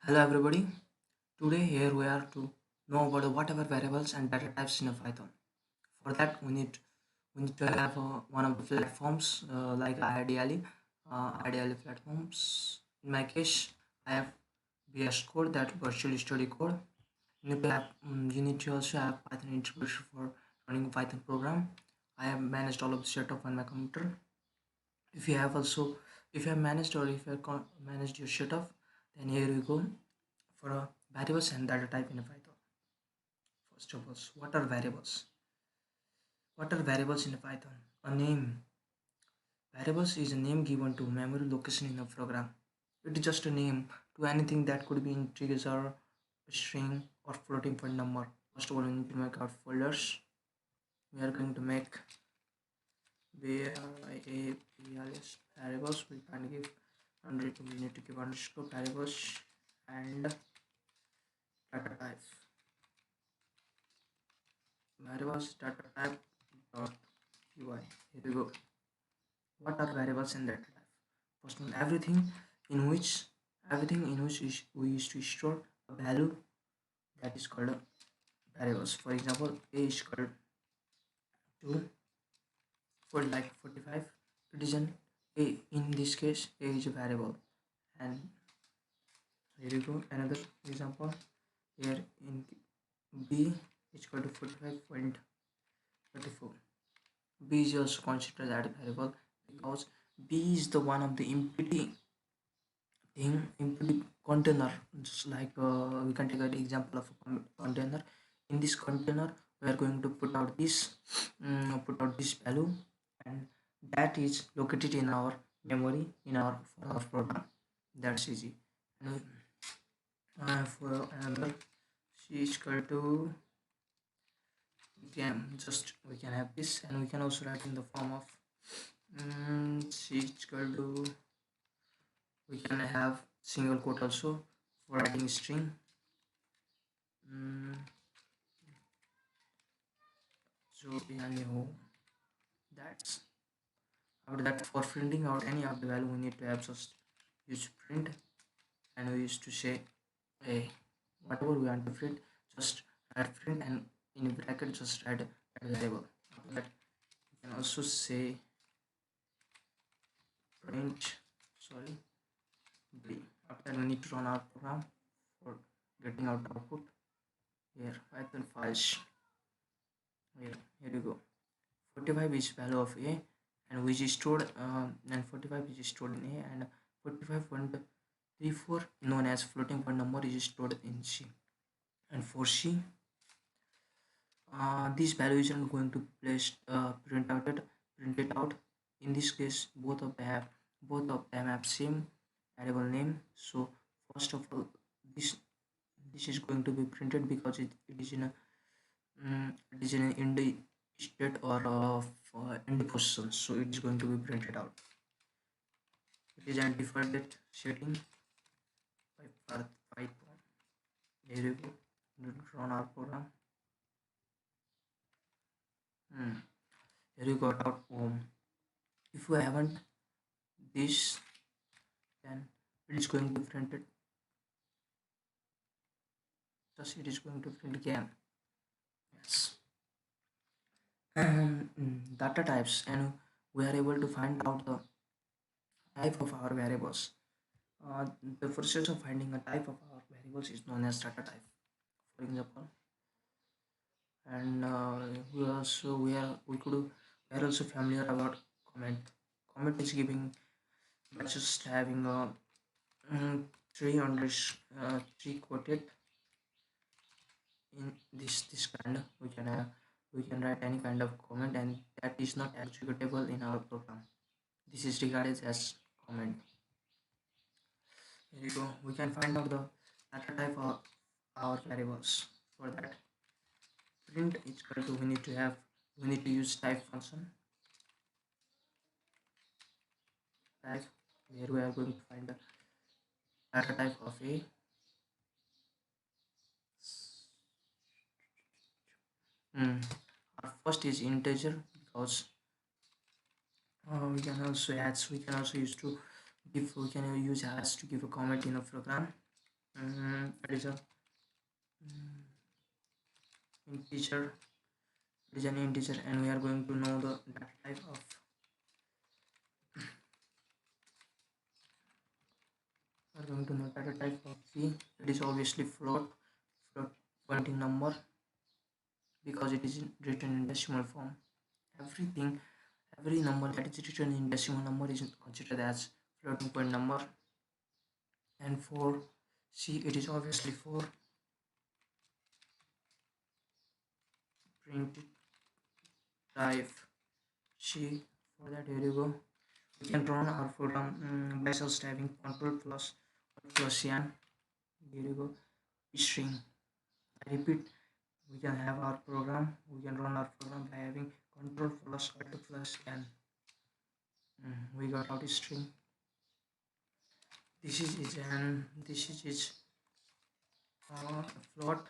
Hello everybody. Today here we are to know about the whatever variables and data types in a Python. For that we need to have one of the platforms like ideally platforms. In my case, I have VS Code, that virtual study code. You need to also have Python integration for running a Python program. I have managed all of the setup on my computer. If you have also if you have managed or if you have managed your setup, then here we go for a variables and data type in a Python. First of all, what are variables? What are variables in a Python? A name. Variables is a name given to memory location in a program. It is just a name to anything that could be integer, a string, or floating point number. First of all, we need to make our folders. We are going to make variables. We can give we need to give underscore variables and data type. Variables data type dot py. Here we go. What are variables and data type? First one, everything in which we used to store a value, that is called a variables. For example, a is called 2 for like 45. It is an a. In this case, a is a variable. And here you go, another example. Here in b is equal to 45.34. B is also considered as a variable because B is the one of the empty container. Just like we can take an example of a container. In this container, we are going to put out this value, and that is located in our memory in our program. That's easy. And for another, C is equal to, we can have this, and we can also write in the form of C is equal to, we can have single quote also for writing string. So anyhow, that's after that, for printing out any of the value, we need to have just use print, and we used to say, hey, whatever we want to print, just add print, and in bracket just add a variable. After that, you can also say print, sorry, b. After that, we need to run our program for getting out output. Here Python files. Here you go. 45 is value of a, and which is stored and 45 is stored in a, and 45.34 known as floating point number is stored in c. And for c, this value is going to place print it out. In this case, both of them have same variable name. So first of all, this is going to be printed because it is in a it is in the state or in the position, so it is going to be printed out. It is a default setting by Python. Here you go. Run our program. Here you got out home. If you haven't this, then it is going to print it. Thus, it is going to print game. Yes. Data types, and we are able to find out the type of our variables. The process of finding a type of our variables is known as data type. For example, and we are also familiar about comment. Comment is giving by just having a three quoted in this kind. We can write any kind of comment, and that is not executable in our program. This is regarded as comment. Here you go. We can find out the data type of our variables. For that, print is equal to, we need to use type function. Type, here we are going to find the data type of a. Our first is integer because we can also use to give, we can use as to give a comment in a program. It is a mm, integer. It is an integer, and we are going to know the data type of. We are going to know data type of c. It is obviously float pointing number because it is written in decimal form. Everything, every number that is written in decimal number is considered as floating point number. And for c, it is obviously for print type c. For that, here you go. We can run our program by just having control plus n. Here you go, string. I repeat, we can have our program. We can run our program by having control plus alt plus n. We got out a string. This is float,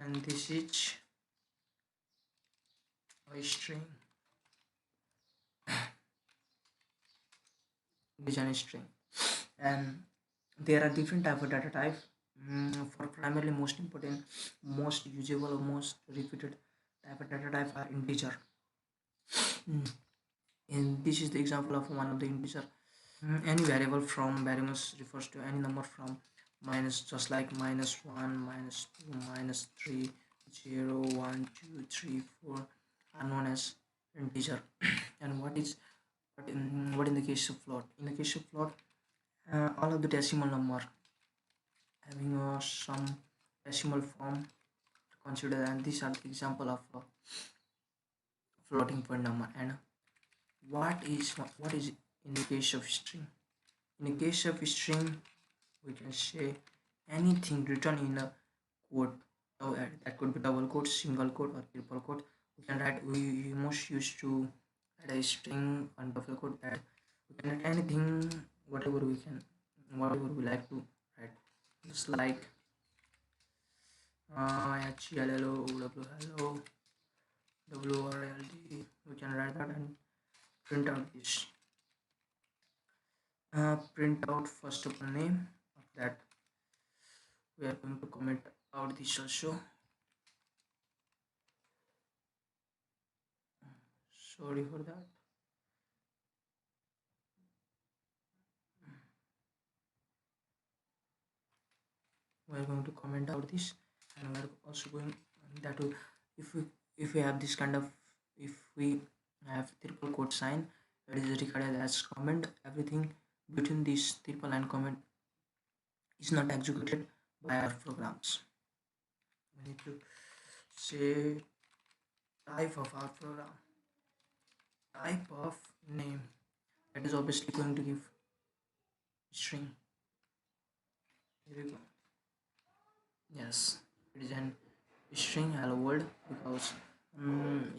and this is a string. This is a string, and there are different type of data type. For primarily most important, most usable or most repeated type of data type are integer. Mm, and this is the example of one of the integer. Any variable from variables refers to any number from minus, just like -1, -2, -3, 0, 1, 2, 3, 4 are known as integer. And what in the case of float? In the case of float, all of the decimal number having some decimal form to consider, and these are the example of a floating point number. And what is in the case of string? In the case of string, we can say anything written in a quote. That could be double quote, single quote, or triple quote. We can write. We most used to write a string on double quote. That we can write anything, whatever we like to write. Just like HLLO, WHello, WRLD. We can write that and print out this. Print out first of all name. After that, we are going to comment out this also. Sorry for that. We are going to comment out this, and we are also going that will, if we have this kind of, if we have triple quote sign, it is recorded as comment. Everything between this triple and comment is not executed by our programs. We need to say type of our program, type of name. That is obviously going to give string. Here we go. Yes, it is an string hello world, because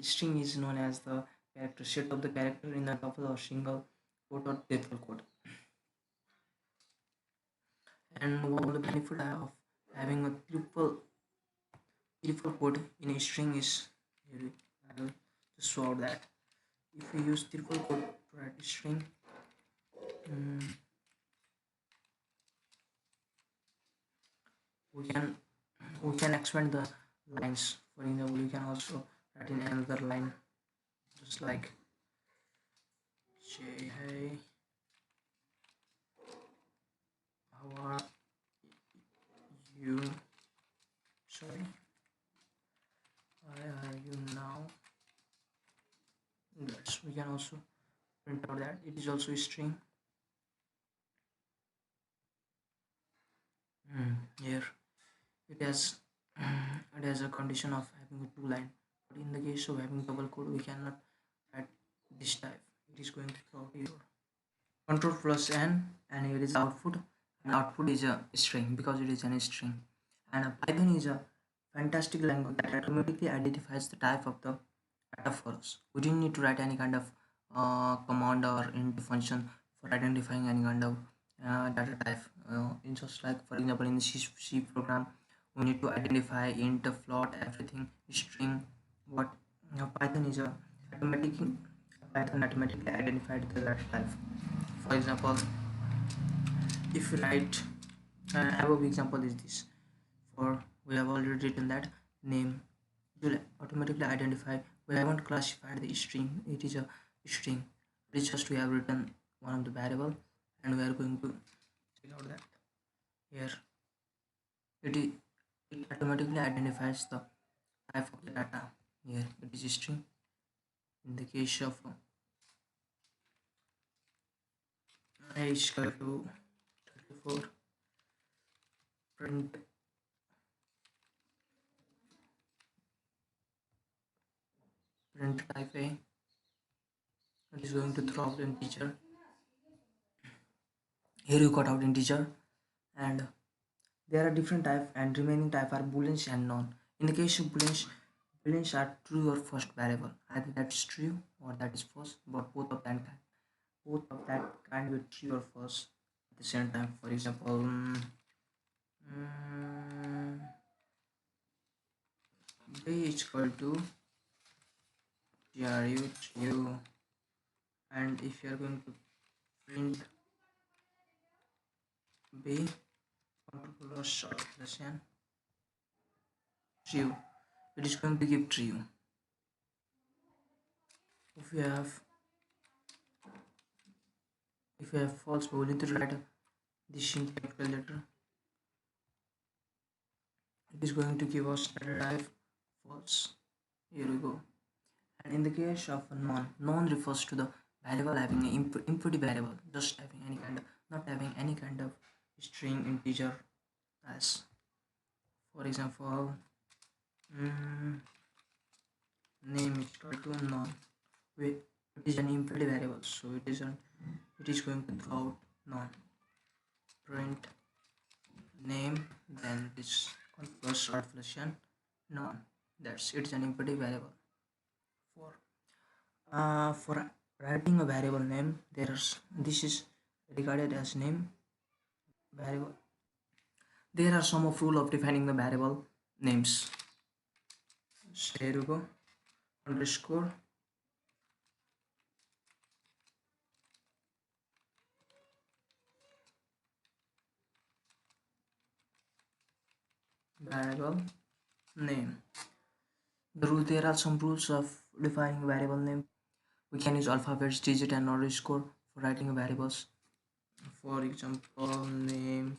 string is known as the character set of the character in the couple or single quote or triple quote. And one of the benefit of having a triple quote in a string is, here I will just show out that if we use triple quote to write a string, we can expand the lines. For example, we can also write in another line, just like say, hey, how are you, sorry, where are you now? That's, we can also print out that it is also a string. Here it has it has a condition of having a two line, but in the case of having double quote, we cannot add this type. It is going to throw out error. Control plus n, and here is output, and output is a string because it is an string. And Python is a fantastic language that automatically identifies the type of the data for us. We didn't need to write any kind of command or int function for identifying any kind of data type. In just like, for example, in the C program, we need to identify int, float, everything, string. What Python is a automatically Python automatically identified the data type. For example, if we write And above example is this. For we have already written that name will automatically identify. We haven't classified the string. It is a string. It is just we have written one of the variable, and we are going to check out that here it is it automatically identifies the type of the data. Here it is string. In the case of I is equal to 34, print type A, it is going to throw out integer. Here you got out integer, and there are different type, and remaining type are booleans and non. In the case of booleans are true or false variable, either that is true or that is false, but both of that can be true or false at the same time. For example, b is equal to tru, and if you are going to print b control short version true, it is going to give true. If you have false, we will need to write this in capital letter. It is going to give us data type false. Here we go. And in the case of non refers to the variable having an empty variable, just having any kind of, not having any kind of string, integer, as for example, name is equal to non. It is an empty variable, so it is going to throw out non. Print name, then this plus short function non. That's it's an empty variable. For writing a variable name, this is regarded as name variable. There are some of rule of defining the variable names. So here you go, underscore variable name. There are some rules of defining variable name. We can use alphabets, digit, and underscore for writing variables. For example, name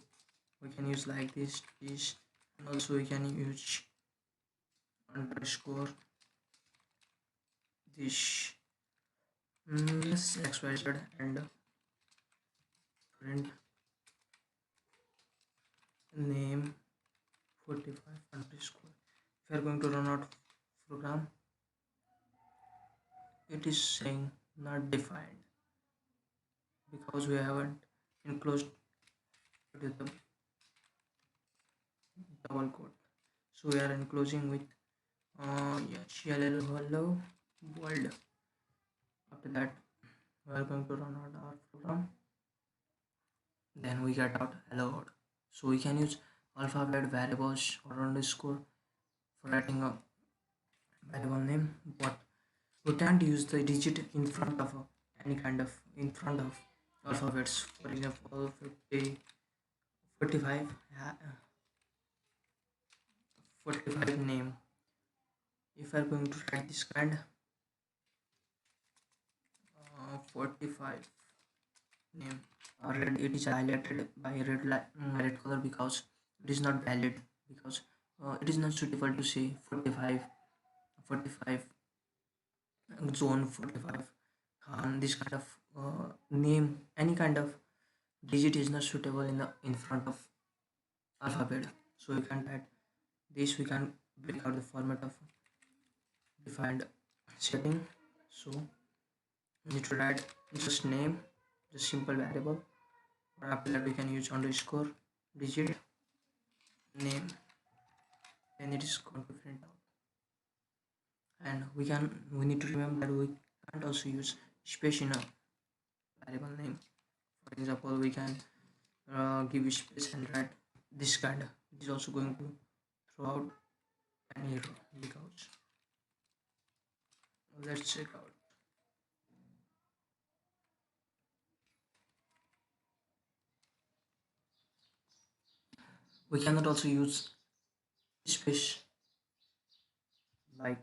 we can use like this, and also we can use underscore this xyz and print name 45 underscore. If you are going to run out program, it is saying not defined because we haven't enclosed with the double quote. So we are enclosing with hello world. After that, we are going to run out our program. Then we get out hello world. So we can use alphabet, variables, or underscore for writing a variable name, but we can't use the digit in front of any kind of in front of alphabets. For example, 50, 45, 45 name. If I'm going to write this kind, 45 name, red, it is highlighted by red color because it is not valid, because it is not suitable to say 45, 45 zone 45. This kind of name, any kind of digit is not suitable in front of alphabet, so we can add this. We can break out the format of defined setting. So we need to write just name, just simple variable. After that we can use underscore digit name, then it is going to print out. And we need to remember that we can't also use space in a variable name. For example, we can give space and write this kind. It is also going to throw out an error because let's check out. We cannot also use space like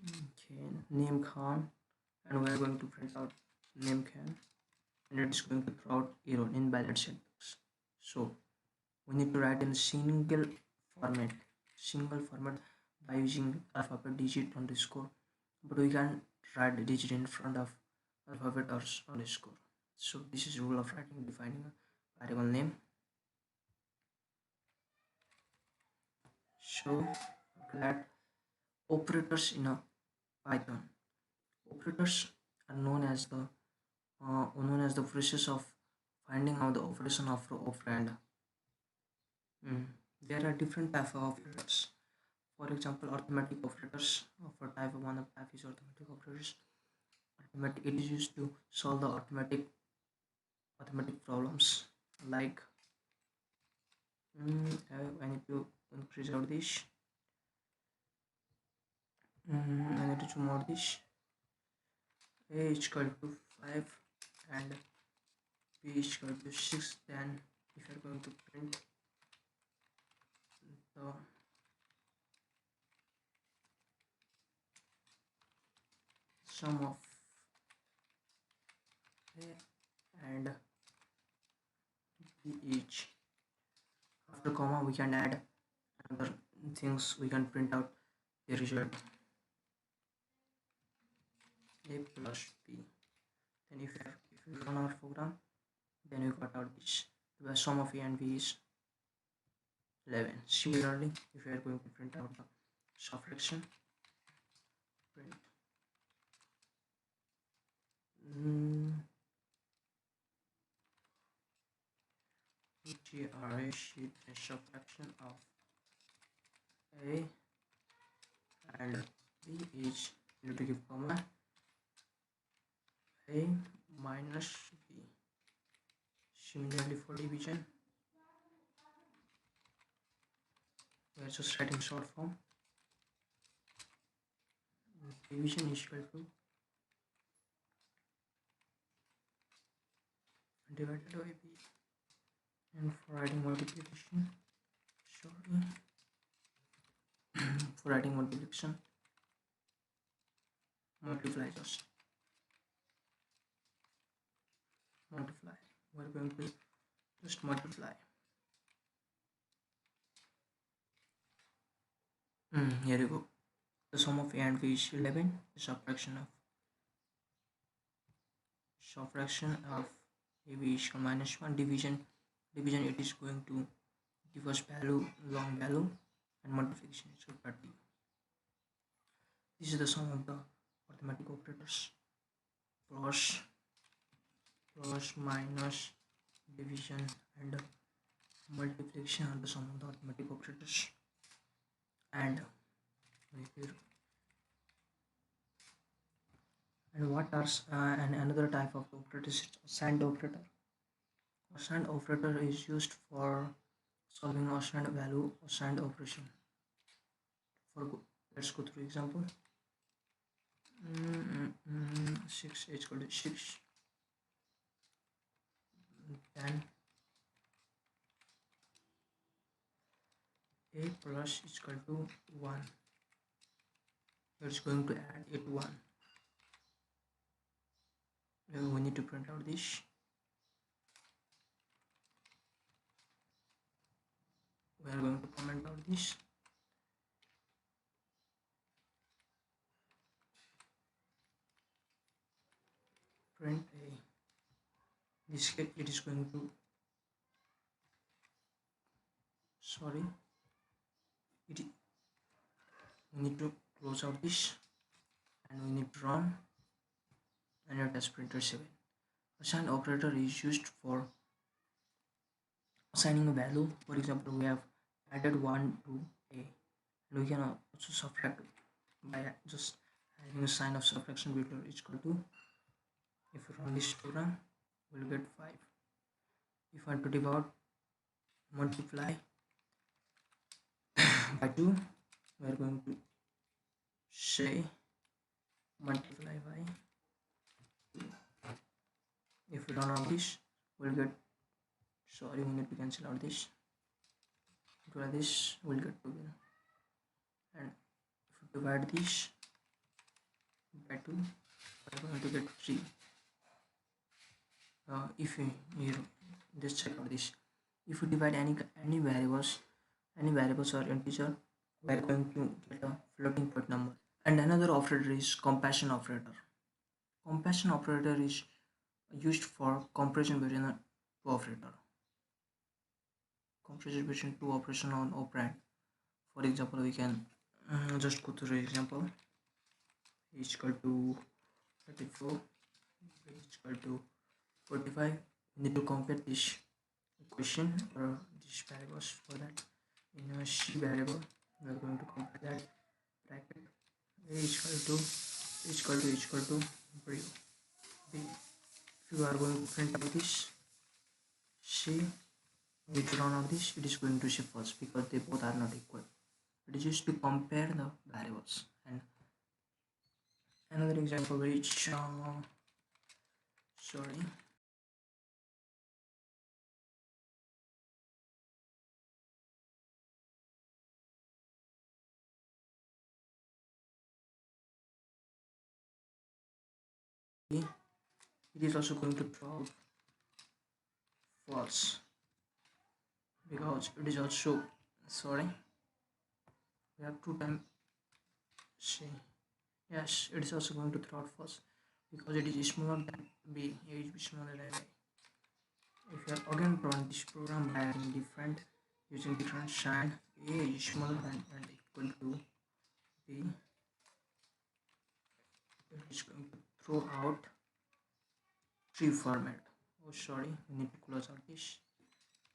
okay, name Khan, and we are going to print out name Khan, and it is going to throw out error invalid syntax. So we need to write in format, single format by using alphabet digit underscore, but we can write the digit in front of alphabet or underscore. So this is rule of writing defining a variable name. So that operators in a Python. Operators are known as the process of finding out the operation of the operand. Mm. There are different types of operators. For example, arithmetic operators. For type one of type is arithmetic operators. Arithmetic it is used to solve the arithmetic problems. Like I need to increase out this. I need to mod this. A is equal to 5 and B is equal to 6. Then if you are going to print the sum of A and B each, after comma we can add other things, we can print out the result A plus B. Then if we run our program, then we got out this. The sum of A and B is 11. Similarly, if we are going to print out the subtraction, print UTRA sheet and subtraction of A and B is, you need to give comma A minus B. Similarly for division, we are just writing short form. Division is equal to divided by B. And for writing multiplication, for writing multiplication, multiply just multiply. We're going to just multiply. Here you go. The sum of A and B is 11. The subtraction of AB is minus 1. Division it is going to give us long value, and multiplication is 30. This is the sum of the arithmetic operators: plus minus, division, and multiplication are the sum of the arithmetic operators. And what are and another type of operator is AND operator. AND operator is used for solving AND value AND operation. Let's go through example. 6 is equal to 6. Then A plus is equal to 1. It's going to add it 1. We need to print out this. We are going to comment out this. Print A. This case it is going to we need to close out this, and we need to run, and it has printer 7. Assign operator is used for assigning a value. For example, we have added 1 to A, and we can also subtract by just having a sign of subtraction between is equal to. If we run this program, we'll get 5. If I want to divide, multiply by 2, we are going to say multiply by 2. If we run on this, we'll get Sorry, we need to cancel out this. This will get 2, and if you divide this by 2, we are going to get 3. If you here, just check out this. If you divide any variables or integer, we are going to get a floating point number. And another operator is comparison operator. Comparison operator is used for comparison between two operator. Comparison between two operation on operand. For example, we can just go through the example. Is equal to 34, is equal to 45. We need to compare this equation or these variables. For that, in a C variable, we are going to compare that bracket A is equal to B. If you are going to print out this C with run of this, it is going to say false because they both are not equal. It is used to compare the variables. And another example which sorry, it is also going to throw false because it is also sorry, we have two times C. Yes, it is also going to throw out false because it is smaller than B. A is smaller than A. If you are again run this program by adding using different sign, A is smaller than and equal to B, it is going to throw out tree format. Oh sorry, we need to close out this.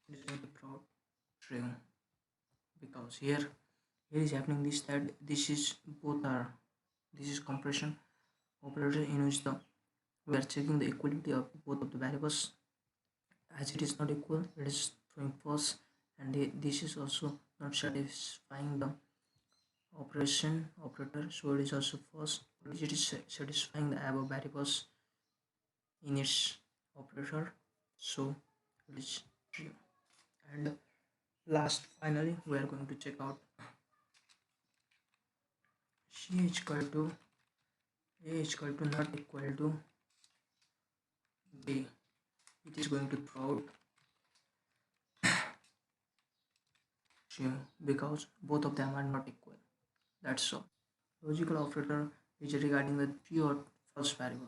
It is going to throw out tree because here is happening this that this is both are this is comparison operator in which we are checking the equality of both of the variables. As it is not equal, it is throwing false, and this is also not satisfying the operation operator, so it is also false. But it is satisfying the above variables in its operator, so it is true. And last, finally, we are going to check out C is equal to A is equal to not equal to B. It is going to throw out true because both of them are not equal. That's all. Logical operator is regarding the true or false variable.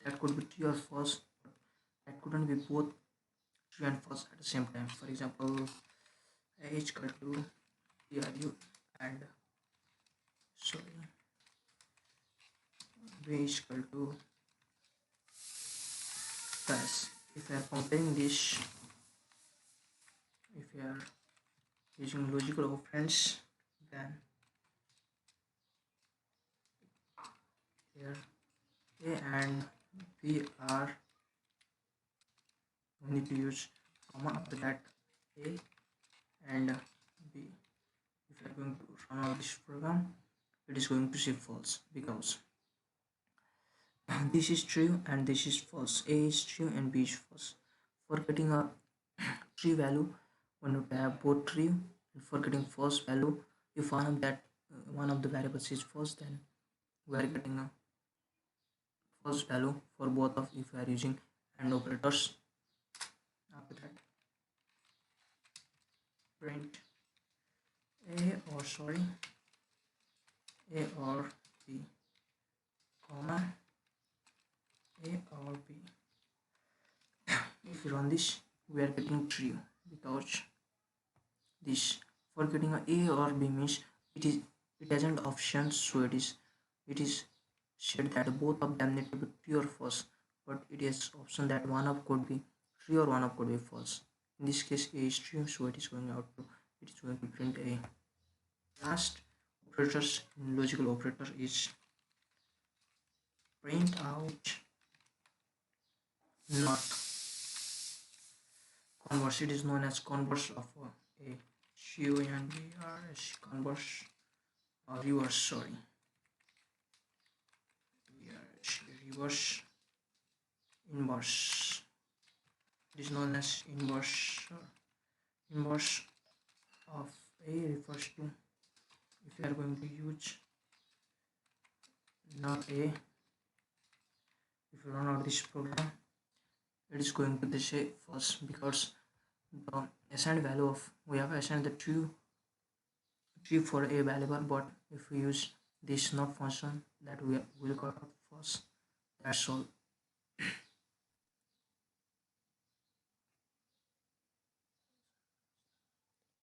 That could be true or false, but that couldn't be both true and false at the same time. For example, A is equal to PRU and sorry, B is equal to plus. If we are comparing this, if we are using logical operands, then here A and B are, we need to use comma after that A and B. If you are going to run out this program, it is going to say false because this is true and this is false. A is true and B is false. For getting a true value, we need to have both true. For getting false value, if one of the variables is false, then we are getting a false value for both of if we are using AND operators. After that, print A or B, comma A or B. If you run this, we are getting true because this, for getting a or B means it hasn't options, so it is said that both of them need to be true or false, but it is option that one of could be true or one of could be false. In this case, A is true, so it is going to print A. Last operators in logical operator is print out not. Converse, it is known as converse of A. CONVERSE, converse or reverse, sorry. Reverse, inverse. It is known as inverse of a refers to if you are going to use not a if you run out this program it is going to this say false because the assigned value of we have assigned the true for a variable, but if we use this not function that we will got out false. That's all.